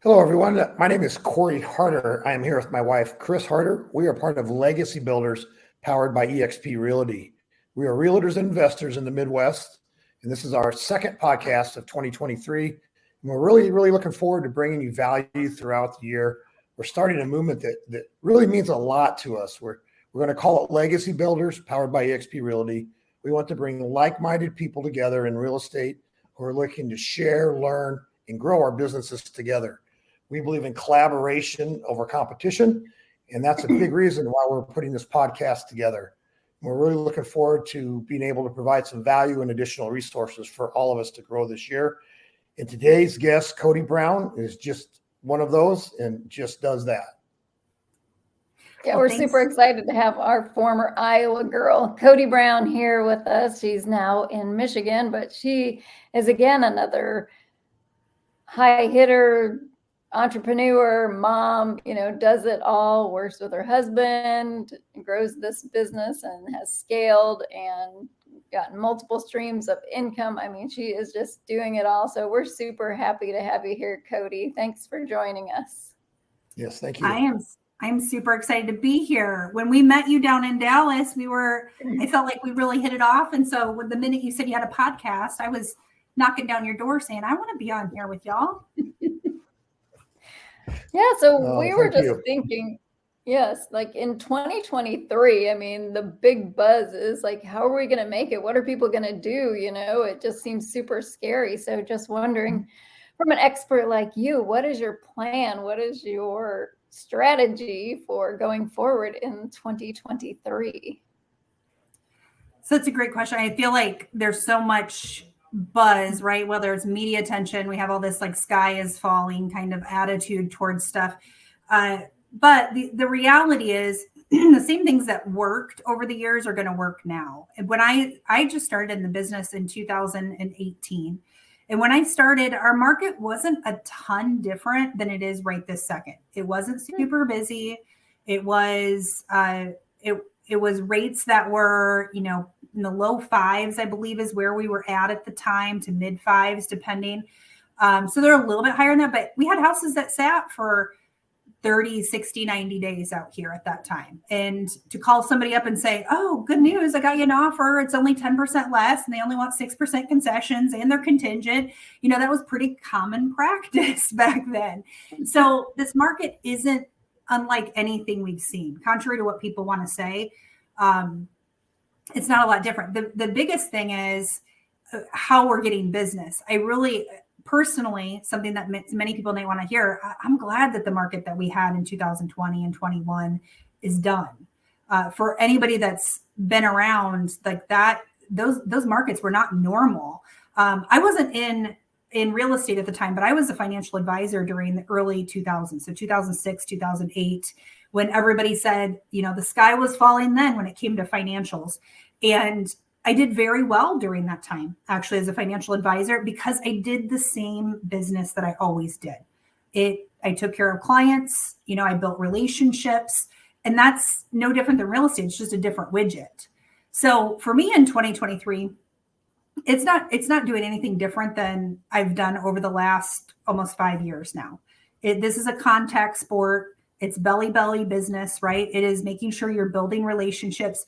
Hello, everyone. My name is Cory Harder. I am here with my wife, Chris Harder. We are part of Legacy Builders, powered by eXp Realty. We are realtors and investors in the Midwest, and this is our second podcast of 2023. And we're really looking forward to bringing you value throughout the year. We're starting a movement that really means a lot to us. We're going to call it Legacy Builders, powered by eXp Realty. We want to bring like-minded people together in real estate who are looking to share, learn, and grow our businesses together. We believe in collaboration over competition, and that's a big reason why we're putting this podcast together. We're really looking forward to being able to provide some value and additional resources for all of us to grow this year. And today's guest, Cody Brown, is just one of those and just does that. Yeah, we're super excited to have our former Iowa girl, Cody Brown, here with us. She's now in Michigan, but she is, again, another high hitter, entrepreneur, mom, does it all, works with her husband, grows this business and has scaled and gotten multiple streams of income. I mean, she is just doing it all. So we're super happy to have you here, Cody. Thanks for joining us. Yes, thank you. I'm super excited to be here. When we met you down in Dallas, I felt like we really hit it off. And so the minute you said you had a podcast, I was knocking down your door saying, I want to be on here with y'all. Yeah, so we were just thinking, yes, like in 2023, I mean, the big buzz is like, how are we going to make it? What are people going to do? It just seems super scary. So just wondering, from an expert like you, what is your plan? What is your strategy for going forward in 2023? So it's a great question. I feel like there's so much buzz, right? Whether it's media attention, we have all this like sky is falling kind of attitude towards stuff. But the reality is the same things that worked over the years are going to work now. And when I just started in the business in 2018, and when I started, our market wasn't a ton different than it is right this second. It wasn't super busy. It was it was rates that were, in the low fives, I believe is where we were at the time, to mid fives, depending. So they're a little bit higher than that, but we had houses that sat for 30, 60, 90 days out here at that time. And to call somebody up and say, oh, good news, I got you an offer. It's only 10% less and they only want 6% concessions and they're contingent. That was pretty common practice back then. So this market isn't unlike anything we've seen, contrary to what people want to say. It's not a lot different. The biggest thing is how we're getting business. I really, personally, something that many people may want to hear, I'm glad that the market that we had in 2020 and 21 is done. For anybody that's been around like that, those markets were not normal. I wasn't in real estate at the time, but I was a financial advisor during the early 2000s. So 2006, 2008, when everybody said, the sky was falling then when it came to financials. And I did very well during that time, actually, as a financial advisor, because I did the same business that I always did. I took care of clients, I built relationships, and that's no different than real estate. It's just a different widget. So for me in 2023, it's not doing anything different than I've done over the last almost 5 years now. This is a contact sport. It's belly business, right? It is making sure you're building relationships.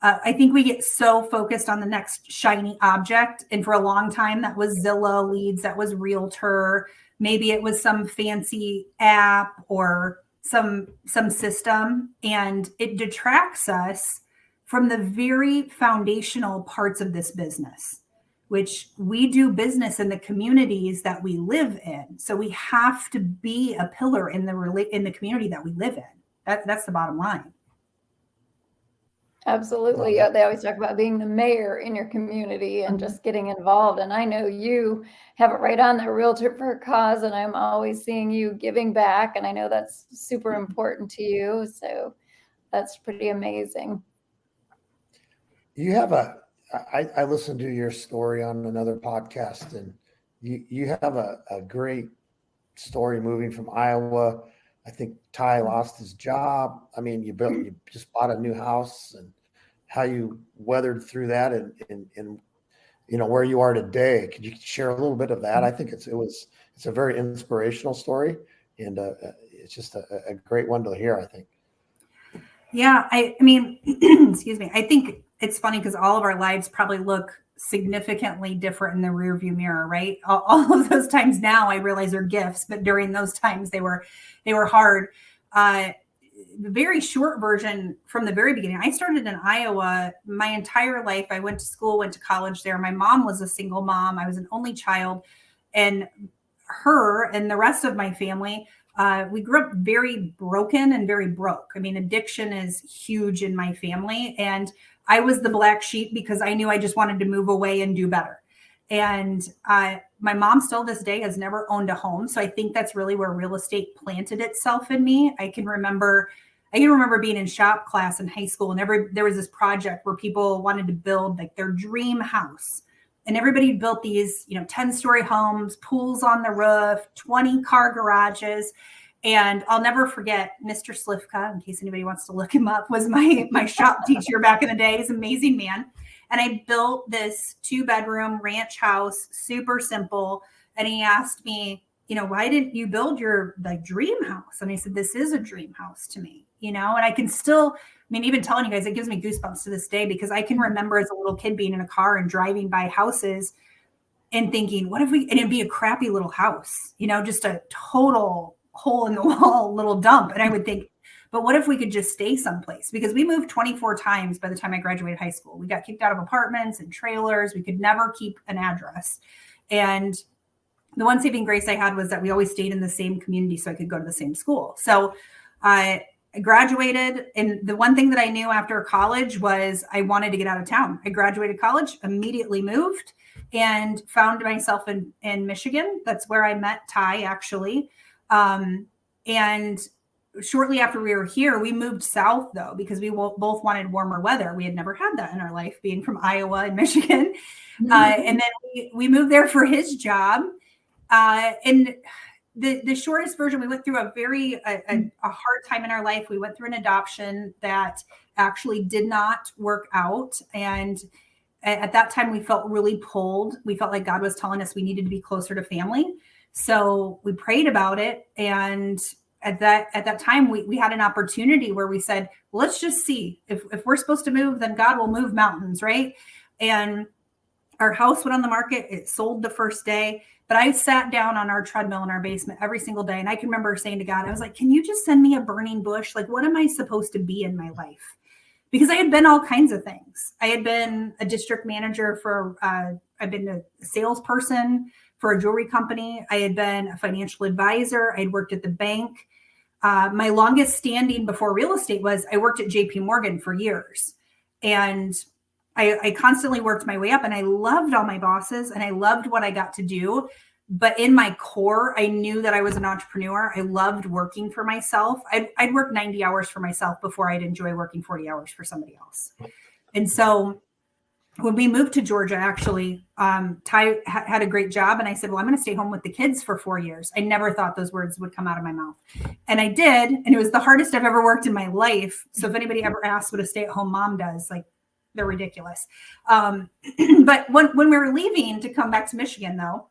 I think we get so focused on the next shiny object. And for a long time, that was Zillow leads, that was Realtor. Maybe it was some fancy app or some system. And it detracts us from the very foundational parts of this business, which we do business in the communities that we live in. So we have to be a pillar in the community that we live in. That's the bottom line. Absolutely. Yeah, they always talk about being the mayor in your community and just getting involved. And I know you have it right on there, Realtor for a Cause, and I'm always seeing you giving back. And I know that's super important to you. So that's pretty amazing. You have I listened to your story on another podcast, and you have a great story moving from Iowa. I think Ty lost his job. I mean, you just bought a new house, and how you weathered through that, and where you are today. Could you share a little bit of that? I think it's a very inspirational story, and it's just a great one to hear, I think. Yeah, I mean, excuse me. I think it's funny because all of our lives probably look significantly different in the rearview mirror, right? All of those times now I realize are gifts, but during those times they were hard. The very short version from the very beginning, I started in Iowa my entire life. I went to school, went to college there. My mom was a single mom. I was an only child, and her and the rest of my family, we grew up very broken and very broke. I mean, addiction is huge in my family. And I was the black sheep because I knew I just wanted to move away and do better. And my mom still this day has never owned a home. So I think that's really where real estate planted itself in me. I can remember being in shop class in high school, and there was this project where people wanted to build like their dream house. And everybody built these, 10-story homes, pools on the roof, 20-car garages. And I'll never forget Mr. Slivka, in case anybody wants to look him up, was my shop teacher back in the day. He's an amazing man. And I built this 2-bedroom ranch house, super simple. And he asked me, why didn't you build your dream house? And I said, this is a dream house to me, and I can still, even telling you guys, it gives me goosebumps to this day, because I can remember as a little kid being in a car and driving by houses and thinking, and it'd be a crappy little house, just a total hole in the wall little dump. And I would think, but what if we could just stay someplace? Because we moved 24 times by the time I graduated high school. We got kicked out of apartments and trailers. We could never keep an address. And the one saving grace I had was that we always stayed in the same community so I could go to the same school. So I graduated. And the one thing that I knew after college was I wanted to get out of town. I graduated college, immediately moved, and found myself in Michigan. That's where I met Ty, actually. And shortly after we were here, we moved south, though, because we both wanted warmer weather. We had never had that in our life, being from Iowa and Michigan. And then we moved there for his job. And the shortest version, we went through a hard time in our life. We went through an adoption that actually did not work out. And at that time, we felt really pulled. We felt like God was telling us we needed to be closer to family. So we prayed about it. And at that time, we had an opportunity where we said, let's just see if we're supposed to move, then God will move mountains, right? And our house went on the market. It sold the first day, but I sat down on our treadmill in our basement every single day. And I can remember saying to God, I was like, can you just send me a burning bush? Like, what am I supposed to be in my life? Because I had been all kinds of things. I had been a district manager I've been a salesperson for a jewelry company. I had been a financial advisor. I had worked at the bank. My longest standing before real estate was I worked at JP Morgan for years. And I constantly worked my way up, and I loved all my bosses and I loved what I got to do. But in my core, I knew that I was an entrepreneur. I loved working for myself. I'd work 90 hours for myself before I'd enjoy working 40 hours for somebody else. And so when we moved to Georgia, actually, Ty had a great job. And I said, well, I'm going to stay home with the kids for 4 years. I never thought those words would come out of my mouth. And I did. And it was the hardest I've ever worked in my life. So if anybody ever asks what a stay-at-home mom does, they're ridiculous. But when we were leaving to come back to Michigan, though,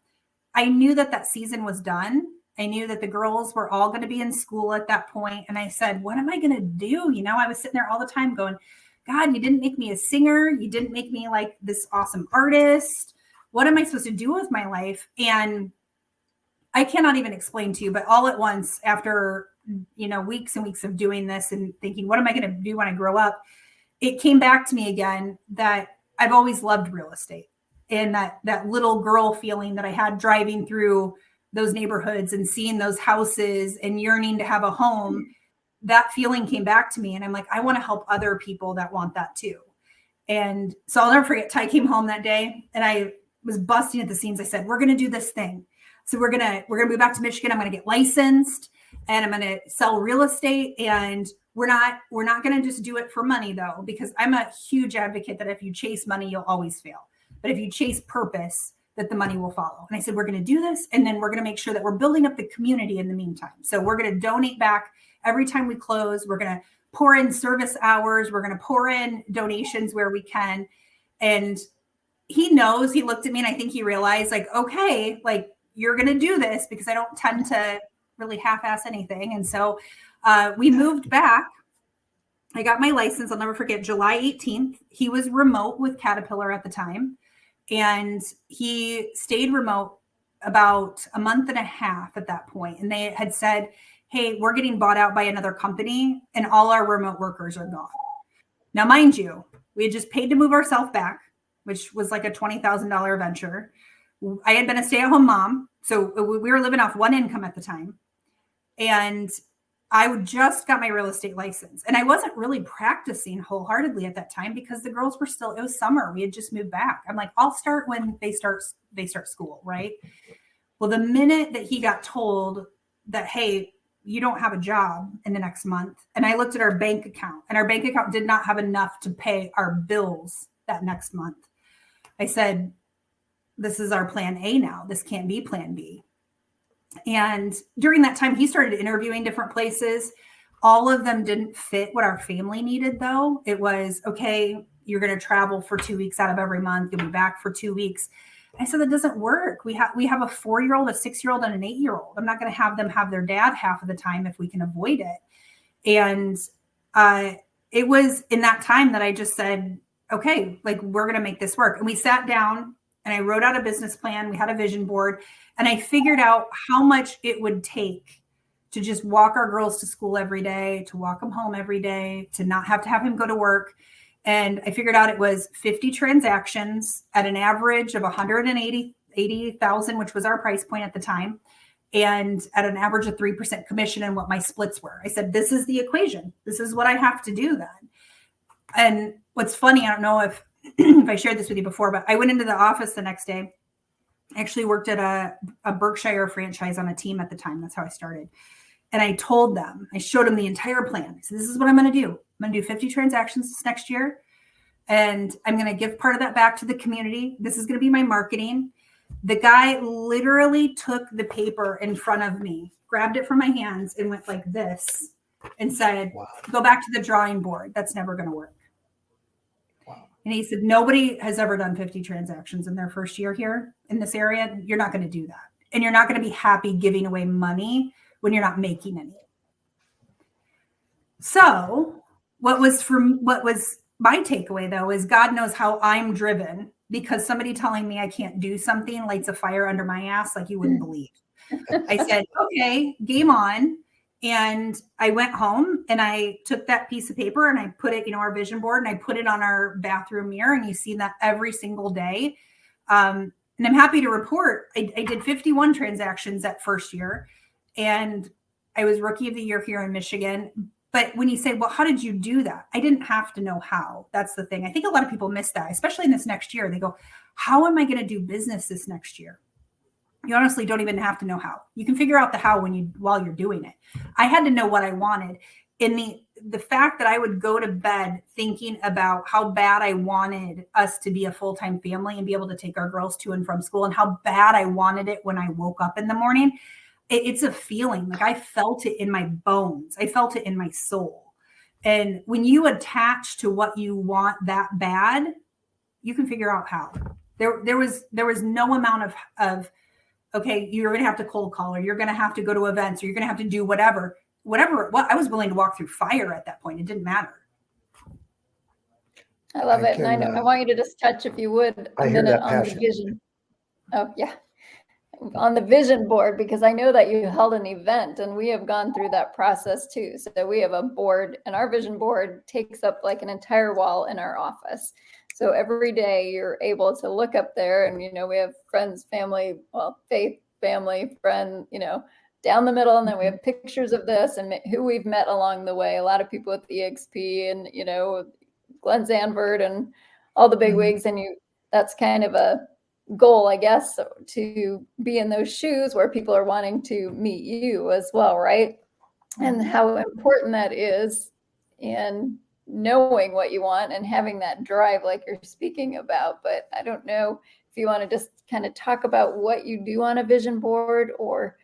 I knew that season was done. I knew that the girls were all going to be in school at that point. And I said, what am I going to do? I was sitting there all the time going, God, you didn't make me a singer. You didn't make me like this awesome artist. What am I supposed to do with my life? And I cannot even explain to you, but all at once, after, weeks and weeks of doing this and thinking, what am I going to do when I grow up? It came back to me again that I've always loved real estate. And that little girl feeling that I had driving through those neighborhoods and seeing those houses and yearning to have a home, that feeling came back to me. And I'm like, I want to help other people that want that too. And so I'll never forget, Ty came home that day and I was busting at the seams. I said, we're going to do this thing. So we're going to move back to Michigan. I'm going to get licensed and I'm going to sell real estate. And we're not going to just do it for money, though, because I'm a huge advocate that if you chase money, you'll always fail. But if you chase purpose, that the money will follow. And I said, we're going to do this. And then we're going to make sure that we're building up the community in the meantime. So we're going to donate back every time we close. We're going to pour in service hours. We're going to pour in donations where we can. And he knows, he looked at me and I think he realized like, okay, like you're going to do this, because I don't tend to really half-ass anything. And so we moved back. I got my license. I'll never forget July 18th. He was remote with Caterpillar at the time. And he stayed remote about a month and a half at that point. And they had said, hey, we're getting bought out by another company and all our remote workers are gone. Now, mind you, we had just paid to move ourselves back, which was like a $20,000 venture. I had been a stay-at-home mom, so we were living off one income at the time. And I just got my real estate license. And I wasn't really practicing wholeheartedly at that time because the girls were still, it was summer. We had just moved back. I'm like, I'll start when they start school, right? Well, the minute that he got told that, hey, you don't have a job in the next month. And I looked at our bank account, and our bank account did not have enough to pay our bills that next month. I said, this is our plan A now. This can't be plan B. And during that time, he started interviewing different places. All of them didn't fit what our family needed, though. It was, okay, you're going to travel for 2 weeks out of every month. You'll be back for 2 weeks. I said, that doesn't work. We have a 4-year-old, a 6-year-old, and an 8-year-old. I'm not going to have them have their dad half of the time if we can avoid it. And it was in that time that I just said, okay, like we're going to make this work. And we sat down and I wrote out a business plan. We had a vision board, and I figured out how much it would take to just walk our girls to school every day, to walk them home every day, to not have to have him go to work. And I figured out it was 50 transactions at an average of 180,000, which was our price point at the time, and at an average of 3% commission, and what my splits were. I said, this is the equation. This is what I have to do then. And what's funny, I don't know if I shared this with you before, but I went into the office the next day. I actually worked at a Berkshire franchise on a team at the time. That's how I started. And I told them, I showed them the entire plan. I said, this is what I'm going to do. I'm going to do 50 transactions this next year. And I'm going to give part of that back to the community. This is going to be my marketing. The guy literally took the paper in front of me, grabbed it from my hands, and went like this and said, wow, go back to the drawing board. That's never going to work. Wow. And he said, nobody has ever done 50 transactions in their first year here in this area. You're not going to do that. And you're not going to be happy giving away money when you're not making any. So what was my takeaway, though, is God knows how I'm driven, because somebody telling me I can't do something lights a fire under my ass like you wouldn't believe. I said, okay, game on. And I went home and I took that piece of paper and I put it, our vision board, and I put it on our bathroom mirror. And you see that every single day. And I'm happy to report I did 51 transactions that first year. And I was Rookie of the Year here in Michigan. But when you say, well, how did you do that? I didn't have to know how. That's the thing. I think a lot of people miss that, especially in this next year. They go, how am I going to do business this next year? You honestly don't even have to know how. You can figure out the how while you're doing it. I had to know what I wanted. In the fact that I would go to bed thinking about how bad I wanted us to be a full-time family and be able to take our girls to and from school, and how bad I wanted it when I woke up in the morning. It's a feeling. Like I felt it in my bones. I felt it in my soul. And when you attach to what you want that bad, you can figure out how. There was no amount of okay, you're going to have to cold call, or you're going to have to go to events, or you're going to have to do whatever. I was willing to walk through fire at that point. It didn't matter. I love it. And I want you to just touch, if you would, a minute on the vision. Oh, yeah. On the vision board, because I know that you held an event, and we have gone through that process too. So we have a board, and our vision board takes up like an entire wall in our office. So every day you're able to look up there, and, we have friends, family, faith, family, friend, down the middle. And then we have pictures of this and who we've met along the way. A lot of people with eXp and, Glenn Zanford and all the big wigs. And that's kind of a goal, I guess, to be in those shoes where people are wanting to meet you as well, right? And how important that is in knowing what you want and having that drive like you're speaking about. But I don't know if you want to just kind of talk about what you do on a vision board, or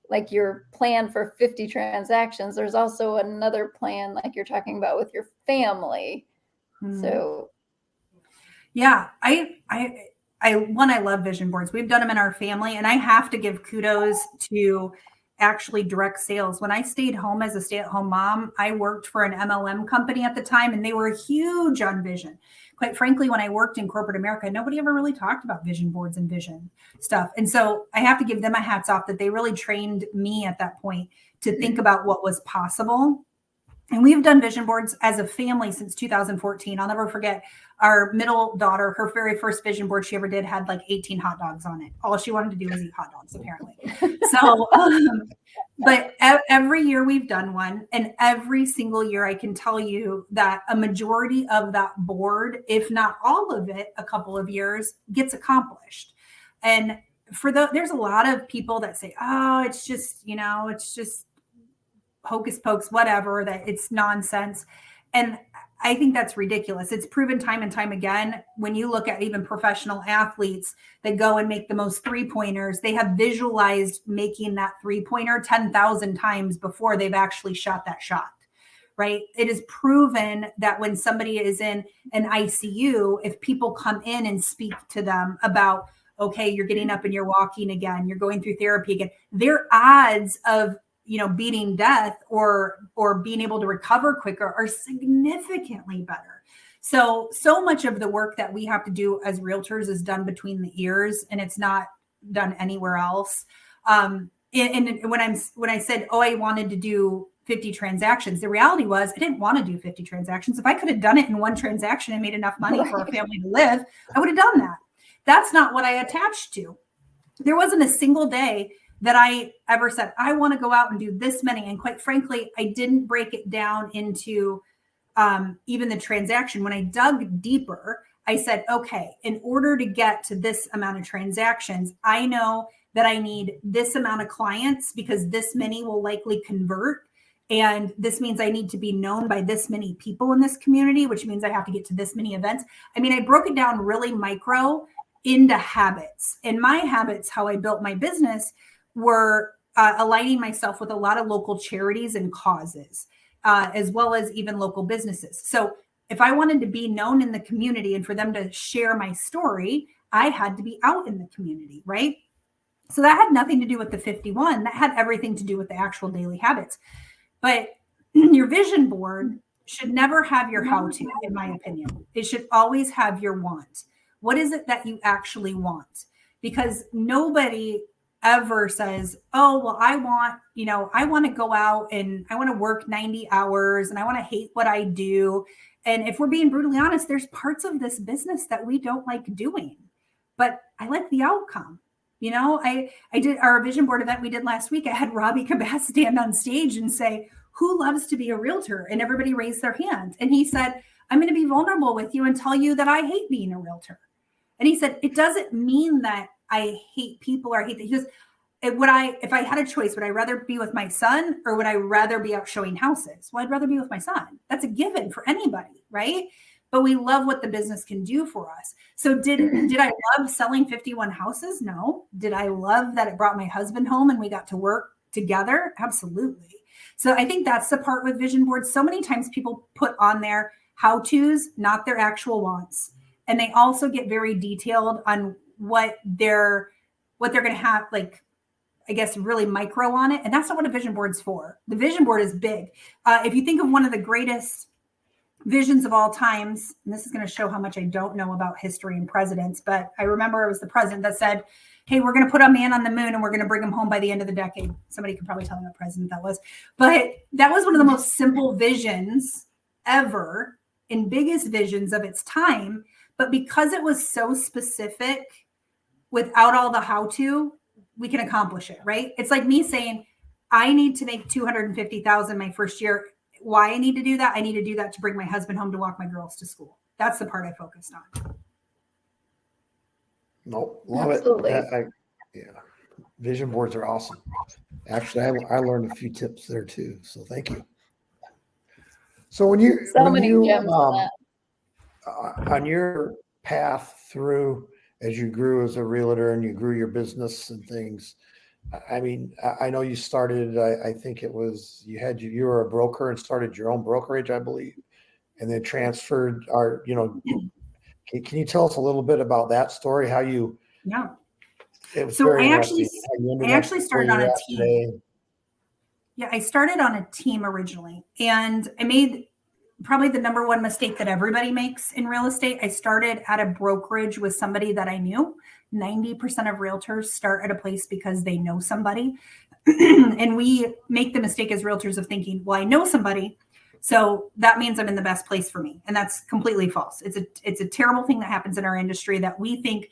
like your plan for 50 transactions. There's also another plan like you're talking about with your family. So yeah, I love vision boards. We've done them in our family, and I have to give kudos to actually direct sales. When I stayed home as a stay-at-home mom, I worked for an MLM company at the time, and they were huge on vision. Quite frankly, when I worked in corporate America, nobody ever really talked about vision boards and vision stuff. And so I have to give them a hats off that they really trained me at that point to think about what was possible. And we've done vision boards as a family since 2014. I'll never forget our middle daughter, her very first vision board she ever did had like 18 hot dogs on it. All she wanted to do was eat hot dogs, apparently. So, but every year we've done one, and every single year I can tell you that a majority of that board, if not all of it, a couple of years gets accomplished. And there's a lot of people that say, oh, it's just, it's just hocus pocus, whatever, that it's nonsense. And I think that's ridiculous. It's proven time and time again. When you look at even professional athletes that go and make the most 3-pointers, they have visualized making that 3-pointer 10,000 times before they've actually shot that shot, right? It is proven that when somebody is in an ICU, if people come in and speak to them about, okay, you're getting up and you're walking again, you're going through therapy again, their odds of beating death or being able to recover quicker are significantly better. So much of the work that we have to do as realtors is done between the ears, and it's not done anywhere else. And when I said, oh, I wanted to do 50 transactions, the reality was I didn't want to do 50 transactions. If I could have done it in one transaction and made enough money for a family to live, I would have done that. That's not what I attached to. There wasn't a single day that I ever said, I want to go out and do this many. And quite frankly, I didn't break it down into even the transaction. When I dug deeper, I said, okay, in order to get to this amount of transactions, I know that I need this amount of clients because this many will likely convert. And this means I need to be known by this many people in this community, which means I have to get to this many events. I mean, I broke it down really micro into habits. And my habits, how I built my business, were aligning myself with a lot of local charities and causes, as well as even local businesses. So if I wanted to be known in the community and for them to share my story, I had to be out in the community, right? So that had nothing to do with the 51. That had everything to do with the actual daily habits. But your vision board should never have your how-to, in my opinion. It should always have your want. What is it that you actually want? Because nobody ever says, oh, well, I want to go out and I want to work 90 hours and I want to hate what I do. And if we're being brutally honest, there's parts of this business that we don't like doing, but I like the outcome. I did our vision board event we did last week. I had Robbie Cabas stand on stage and say, who loves to be a realtor? And everybody raised their hand. And he said, I'm going to be vulnerable with you and tell you that I hate being a realtor. And he said, it doesn't mean that I hate people or I hate that. He goes, if I had a choice, would I rather be with my son or would I rather be out showing houses? Well, I'd rather be with my son. That's a given for anybody, right? But we love what the business can do for us. So did I love selling 51 houses? No. Did I love that it brought my husband home and we got to work together? Absolutely. So I think that's the part with vision boards. So many times people put on their how-tos, not their actual wants. And they also get very detailed on what they're going to have, like, I guess, really micro on it. And that's not what a vision board's for. The vision board is big. If you think of one of the greatest visions of all times, and this is going to show how much I don't know about history and presidents, but I remember it was the president that said, hey, we're going to put a man on the moon and we're going to bring him home by the end of the decade. Somebody could probably tell me what president that was. But that was one of the most simple visions ever and biggest visions of its time. But because it was so specific, without all the how-to, we can accomplish it, right? It's like me saying, I need to make $250,000 my first year. Why I need to do that? I need to do that to bring my husband home to walk my girls to school. That's the part I focused on. Nope, love Absolutely. it. Yeah, vision boards are awesome. Actually, I learned a few tips there too. So thank you. So when you gems on that. On your path through, as you grew as a realtor and you grew your business and things, I mean, I know you started, I think it was, you were a broker and started your own brokerage, I believe, and then transferred Can you tell us a little bit about that story? How you? Yeah. It was So very I interesting. actually started on a team. Today. Yeah, I started on a team originally, and I made probably the number one mistake that everybody makes in real estate. I started at a brokerage with somebody that I knew. 90% of realtors start at a place because they know somebody. And we make the mistake as realtors of thinking, well, I know somebody, so that means I'm in the best place for me. And that's completely false. It's a terrible thing that happens in our industry, that we think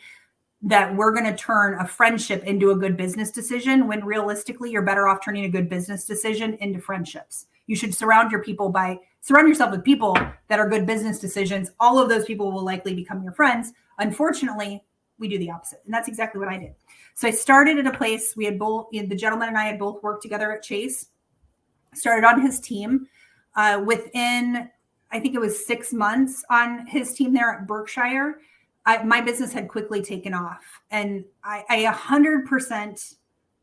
that we're going to turn a friendship into a good business decision, when realistically you're better off turning a good business decision into friendships. You should surround yourself with people that are good business decisions. All of those people will likely become your friends. Unfortunately, we do the opposite. And that's exactly what I did. So I started at a place, we had both, the gentleman and I had both worked together at Chase, started on his team. Within, I think it was 6 months on his team there at Berkshire, my business had quickly taken off. And I 100%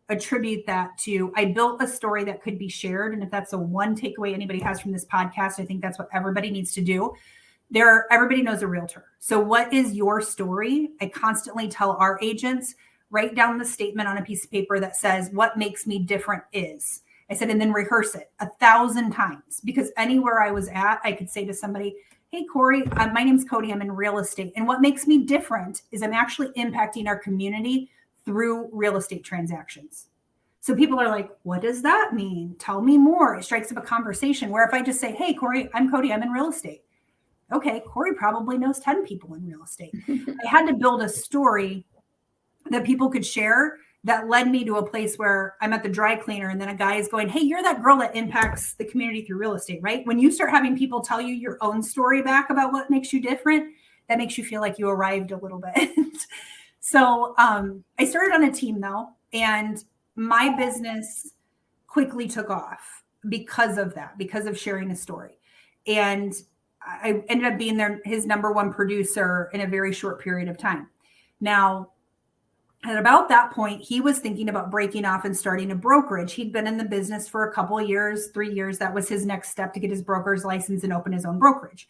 attribute that to, I built a story that could be shared. And if that's the one takeaway anybody has from this podcast, I think that's what everybody needs to do. Everybody knows a realtor. So what is your story? I constantly tell our agents, write down the statement on a piece of paper that says, what makes me different is. I said, and then rehearse it 1,000 times, because anywhere I was at, I could say to somebody, hey, Cory, my name's Cody. I'm in real estate. And what makes me different is I'm actually impacting our community through real estate transactions. So people are like, what does that mean? Tell me more. It strikes up a conversation, where if I just say, hey, Cory, I'm Cody, I'm in real estate. Okay, Cory probably knows 10 people in real estate. I had to build a story that people could share that led me to a place where I'm at the dry cleaner, and then a guy is going, hey, you're that girl that impacts the community through real estate, right? When you start having people tell you your own story back about what makes you different, that makes you feel like you arrived a little bit. So I started on a team though, and my business quickly took off because of that, because of sharing a story. And I ended up being his number one producer in a very short period of time. Now, at about that point, he was thinking about breaking off and starting a brokerage. He'd been in the business for a couple of years, 3 years. That was his next step, to get his broker's license and open his own brokerage.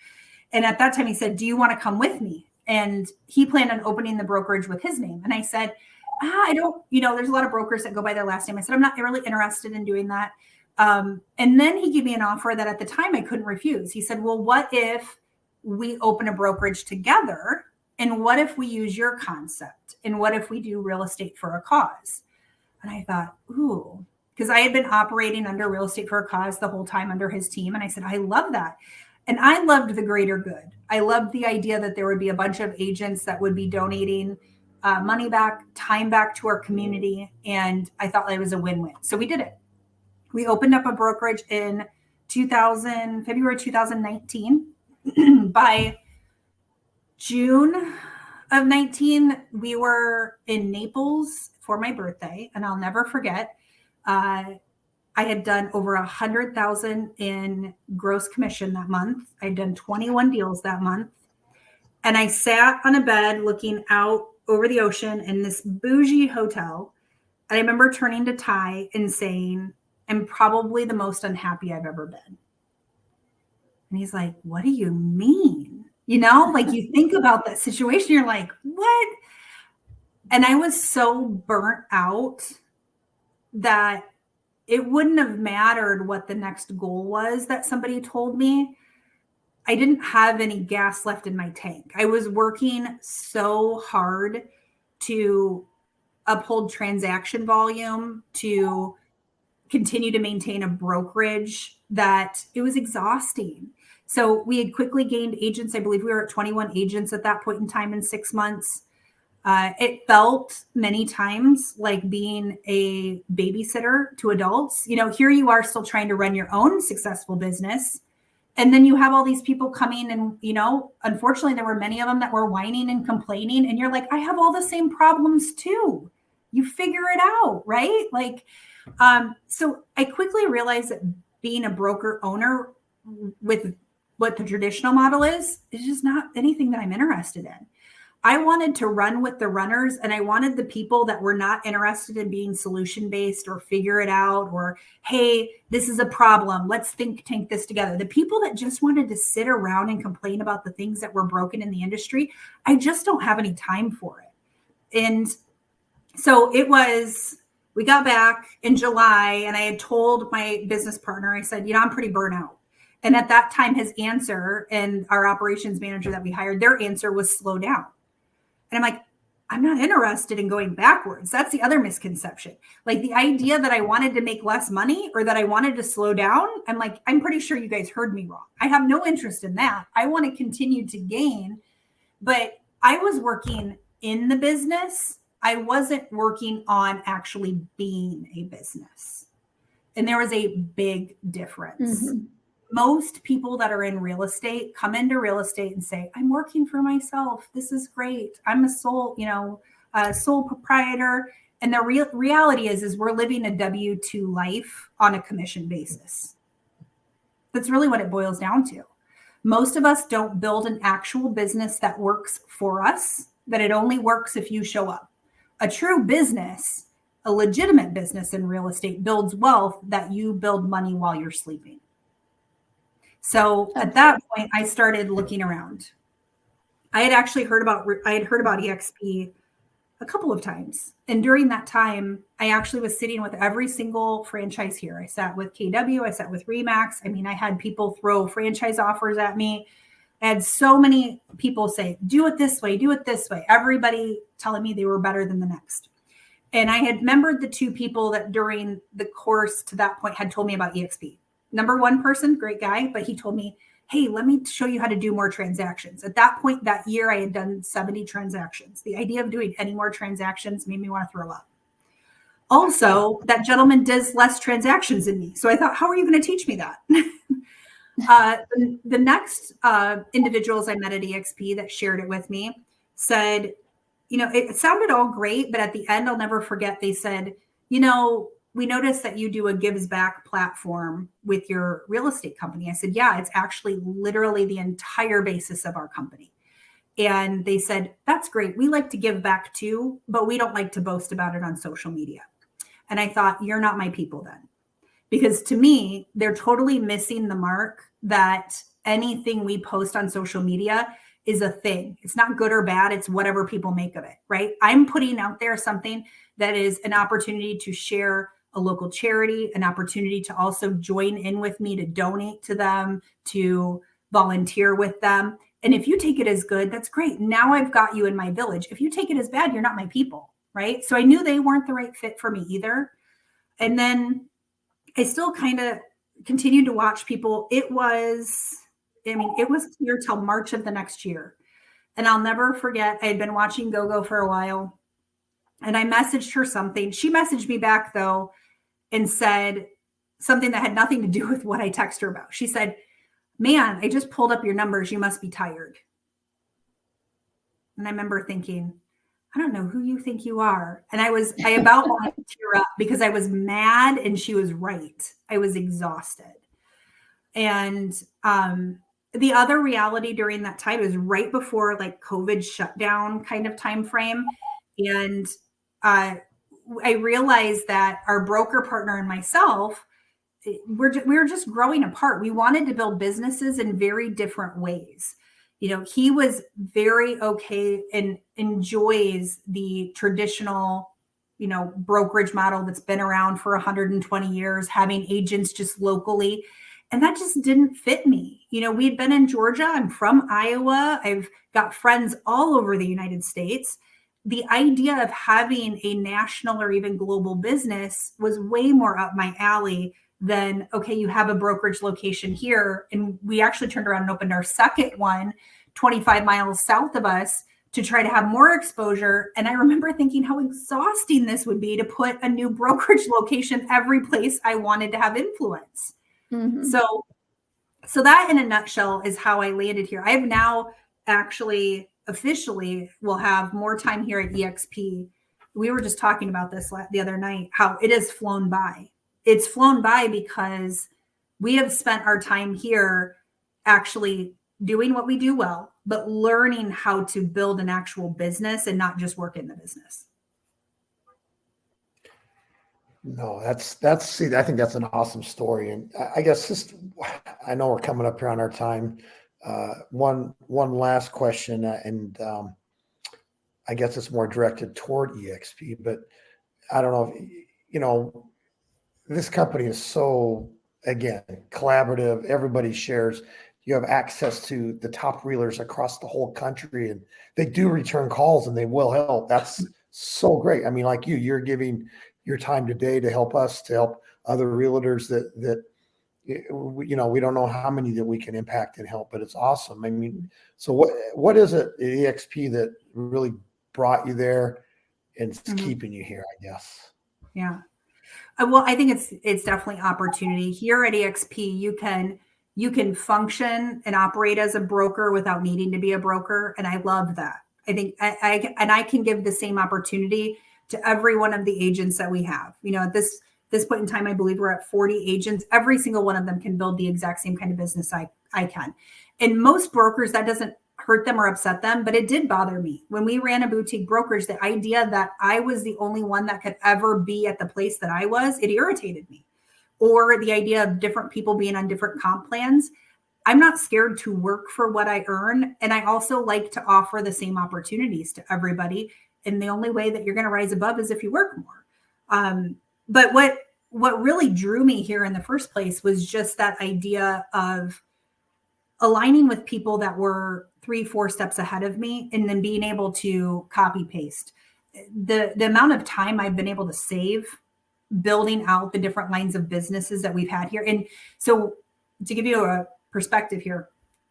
And at that time, he said, do you want to come with me? And he planned on opening the brokerage with his name. And I said, I don't, there's a lot of brokers that go by their last name. I said, I'm not really interested in doing that. And then he gave me an offer that at the time I couldn't refuse. He said, well, what if we open a brokerage together? And what if we use your concept? And what if we do real estate for a cause? And I thought, ooh, because I had been operating under real estate for a cause the whole time under his team. And I said, I love that. And I loved the greater good. I loved the idea that there would be a bunch of agents that would be donating money back, time back to our community. And I thought it was a win-win. So we did it. We opened up a brokerage in February 2019. By June of 19, we were in Naples for my birthday. And I'll never forget, I had done over 100,000 in gross commission that month. I'd done 21 deals that month. And I sat on a bed looking out over the ocean in this bougie hotel. And I remember turning to Ty and saying, I'm probably the most unhappy I've ever been. And he's like, what do you mean? Like you think about that situation, you're like, what? And I was so burnt out that it wouldn't have mattered what the next goal was that somebody told me. I didn't have any gas left in my tank. I was working so hard to uphold transaction volume, to continue to maintain a brokerage, that it was exhausting. So we had quickly gained agents. I believe we were at 21 agents at that point in time in 6 months. It felt many times like being a babysitter to adults. Here you are still trying to run your own successful business. And then you have all these people coming and, unfortunately, there were many of them that were whining and complaining. And you're like, I have all the same problems too. You figure it out, right? So I quickly realized that being a broker owner with what the traditional model is just not anything that I'm interested in. I wanted to run with the runners, and I wanted the people that were not interested in being solution-based or figure it out, or, hey, this is a problem, let's think tank this together. The people that just wanted to sit around and complain about the things that were broken in the industry, I just don't have any time for it. And so we got back in July, and I had told my business partner, I said, I'm pretty burnt out. And at that time, his answer, and our operations manager that we hired, their answer was slow down. And I'm like, I'm not interested in going backwards. That's the other misconception. Like the idea that I wanted to make less money or that I wanted to slow down. I'm like, I'm pretty sure you guys heard me wrong. I have no interest in that. I want to continue to gain, but I was working in the business. I wasn't working on actually being a business. And there was a big difference. Mm-hmm. Most people that are in real estate come into real estate and say, I'm working for myself. This is great. I'm a sole proprietor. And the reality is we're living a W-2 life on a commission basis. That's really what it boils down to. Most of us don't build an actual business that works for us, that it only works if you show up. A true business, a legitimate business in real estate, builds wealth that you build money while you're sleeping. So at that point, I started looking around. I had heard about eXp a couple of times. And during that time, I actually was sitting with every single franchise here. I sat with KW, I sat with Remax. I mean, I had people throw franchise offers at me. I had so many people say, do it this way, do it this way. Everybody telling me they were better than the next. And I had remembered the two people that during the course to that point had told me about eXp. Number one person, great guy, but he told me, hey, let me show you how to do more transactions. At that point that year, I had done 70 transactions. The idea of doing any more transactions made me want to throw up. Also, that gentleman does less transactions than me. So I thought, how are you going to teach me that? The next individuals I met at eXp that shared it with me said, it sounded all great, but at the end, I'll never forget, they said, we noticed that you do a gives back platform with your real estate company. I said, yeah, it's actually literally the entire basis of our company. And they said, that's great. We like to give back too, but we don't like to boast about it on social media. And I thought, you're not my people then. Because to me, they're totally missing the mark that anything we post on social media is a thing. It's not good or bad. It's whatever people make of it, right? I'm putting out there something that is an opportunity to share a local charity, an opportunity to also join in with me, to donate to them, to volunteer with them. And if you take it as good, that's great. Now I've got you in my village. If you take it as bad, you're not my people, right? So I knew they weren't the right fit for me either. And then I still kind of continued to watch people. It was clear till March of the next year. And I'll never forget, I had been watching GoGo for a while, and I messaged her something. She messaged me back though and said something that had nothing to do with what I texted her about. She said, man, I just pulled up your numbers. You must be tired. And I remember thinking, I don't know who you think you are. And I about wanted to tear up because I was mad and she was right. I was exhausted. And the other reality during that time is right before like COVID shutdown kind of time frame. And I realized that our broker partner and myself, we were just growing apart. We wanted to build businesses in very different ways. He was very okay and enjoys the traditional, brokerage model that's been around for 120 years, having agents just locally. And that just didn't fit me. We'd been in Georgia. I'm from Iowa. I've got friends all over the United States. The idea of having a national or even global business was way more up my alley than, okay, you have a brokerage location here. And we actually turned around and opened our second one 25 miles south of us to try to have more exposure. And I remember thinking how exhausting this would be to put a new brokerage location every place I wanted to have influence. Mm-hmm. So that in a nutshell is how I landed here. I have now actually officially will have more time here at eXp. We were just talking about this the other night, how it has flown by. It's flown by because we have spent our time here actually doing what we do well, but learning how to build an actual business and not just work in the business. No, see, I think that's an awesome story. And I guess just, I know we're coming up here on our time. One last question, and I guess it's more directed toward eXp, but I don't know if, this company is so, again, collaborative. Everybody shares. You have access to the top realtors across the whole country, and they do return calls and they will help. That's so great. I mean, like you're giving your time today to help us, to help other realtors that we don't know how many that we can impact and help, but it's awesome. I mean, so what is it at eXp that really brought you there and it's keeping you here, I guess? Yeah. Well, I think it's definitely opportunity here at eXp. You can function and operate as a broker without needing to be a broker, and I love that. I think I can give the same opportunity to every one of the agents that we have. At this point in time, I believe we're at 40 agents. Every single one of them can build the exact same kind of business I can. And most brokers, that doesn't hurt them or upset them, but it did bother me. When we ran a boutique brokerage, the idea that I was the only one that could ever be at the place that I was, it irritated me. Or the idea of different people being on different comp plans. I'm not scared to work for what I earn. And I also like to offer the same opportunities to everybody. And the only way that you're going to rise above is if you work more. But what really drew me here in the first place was just that idea of aligning with people that were 3-4 steps ahead of me, and then being able to copy paste. The amount of time I've been able to save building out the different lines of businesses that we've had here. And so to give you a perspective here,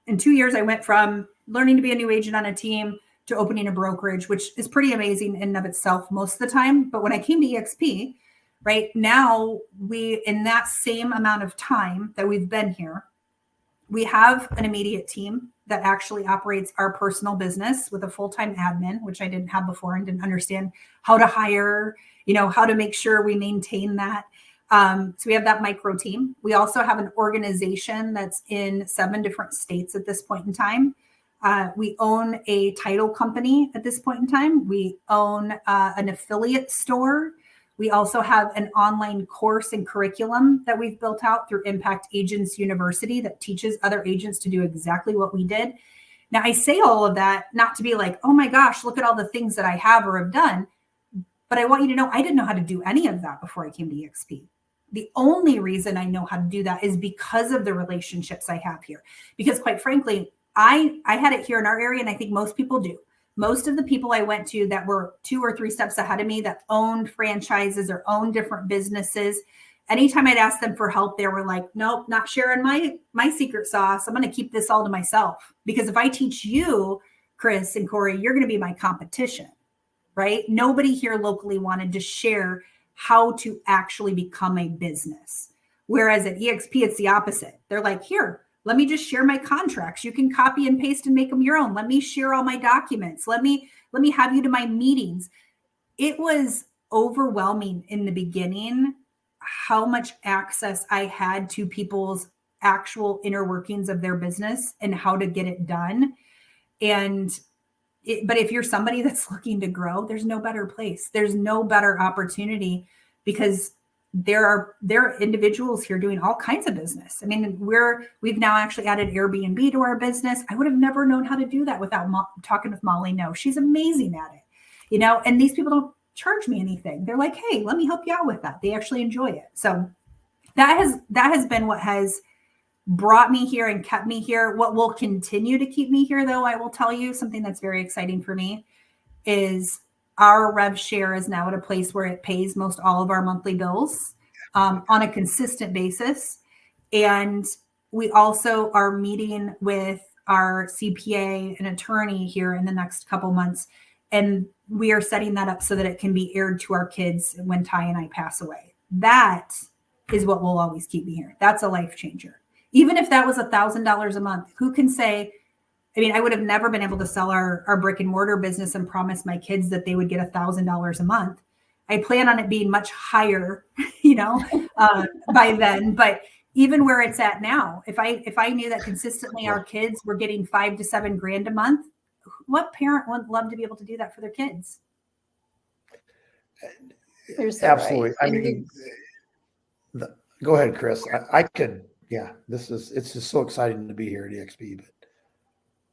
in 2 years, I went from learning to be a new agent on a team to opening a brokerage, which is pretty amazing in and of itself most of the time. But when I came to eXp, right now, in that same amount of time that we've been here, we have an immediate team that actually operates our personal business with a full-time admin, which I didn't have before and didn't understand how to hire, how to make sure we maintain that. So we have that micro team. We also have an organization that's in 7 different states at this point in time. We own a title company at this point in time. We own an affiliate store. We also have an online course and curriculum that we've built out through Impact Agents University that teaches other agents to do exactly what we did. Now, I say all of that not to be like, oh my gosh, look at all the things that I have or have done. But I want you to know I didn't know how to do any of that before I came to eXp. The only reason I know how to do that is because of the relationships I have here. Because quite frankly, I had it here in our area, and I think most people do. Most of the people I went to that were 2 or 3 steps ahead of me that owned franchises or owned different businesses, anytime I'd ask them for help, they were like, nope, not sharing my secret sauce. I'm going to keep this all to myself. Because if I teach you, Chris and Cory, you're going to be my competition, right? Nobody here locally wanted to share how to actually become a business. Whereas at eXp, it's the opposite. They're like, here, let me just share my contracts. You can copy and paste and make them your own. Let me share all my documents. Let me have you to my meetings. It was overwhelming in the beginning how much access I had to people's actual inner workings of their business and how to get it done. But if you're somebody that's looking to grow, there's no better place. There's no better opportunity, because there are individuals here doing all kinds of business. I mean, we've now actually added Airbnb to our business. I would have never known how to do that without talking with Molly. No, she's amazing at it, and these people don't charge me anything. They're like, hey, let me help you out with that. They actually enjoy it. So that has been what has brought me here and kept me here. What will continue to keep me here, though, I will tell you something that's very exciting for me is our rev share is now at a place where it pays most all of our monthly bills on a consistent basis. And we also are meeting with our CPA and attorney here in the next couple months. And we are setting that up so that it can be aired to our kids when Ty and I pass away. That is what will always keep me here. That's a life changer. Even if that was $1,000 a month, who can say, I mean, I would have never been able to sell our brick and mortar business and promise my kids that they would get $1,000 a month. I plan on it being much higher, by then. But even where it's at now, if I knew that consistently our kids were getting $5 to $7 grand a month, what parent would love to be able to do that for their kids? You're so Absolutely. right. I And mean, go ahead, Chris. I could, yeah, it's just so exciting to be here at eXp. But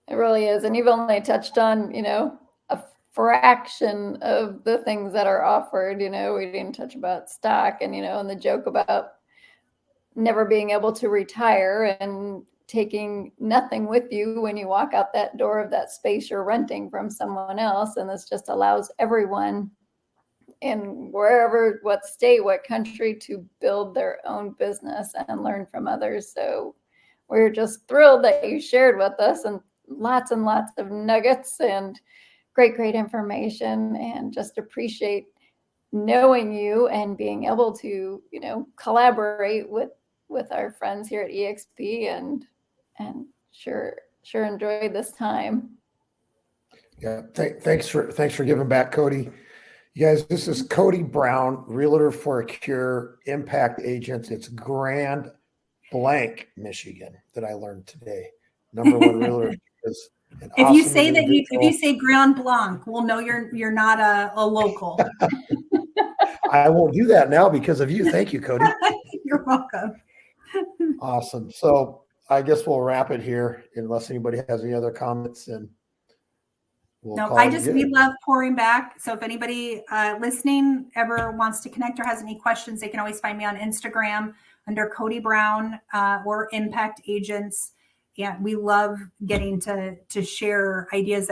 it really is. And you've only touched on, a fraction of the things that are offered. We didn't touch about stock and the joke about never being able to retire and taking nothing with you when you walk out that door of that space you're renting from someone else. And this just allows everyone in wherever, what state, what country, to build their own business and learn from others. So we're just thrilled that you shared with us, and lots of nuggets and great information, and just appreciate knowing you and being able to, collaborate with our friends here at eXp, and sure enjoyed this time. yeah, thanks for giving back, Cody. You guys, this is Cody Brown, Realtor for a Cure, Impact Agents. It's Grand Blanc, Michigan, that I learned today. #1 realtor is an If awesome you say that if individual. you say Grand Blanc, we'll know you're not a local. I won't do that now because of you. Thank you, Cody. You're welcome. Awesome. So I guess we'll wrap it here unless anybody has any other comments, and we'll No, call it good. we love pouring back. So if anybody listening ever wants to connect or has any questions, they can always find me on Instagram under Cody Brown or Impact Agents. Yeah, we love getting to share ideas that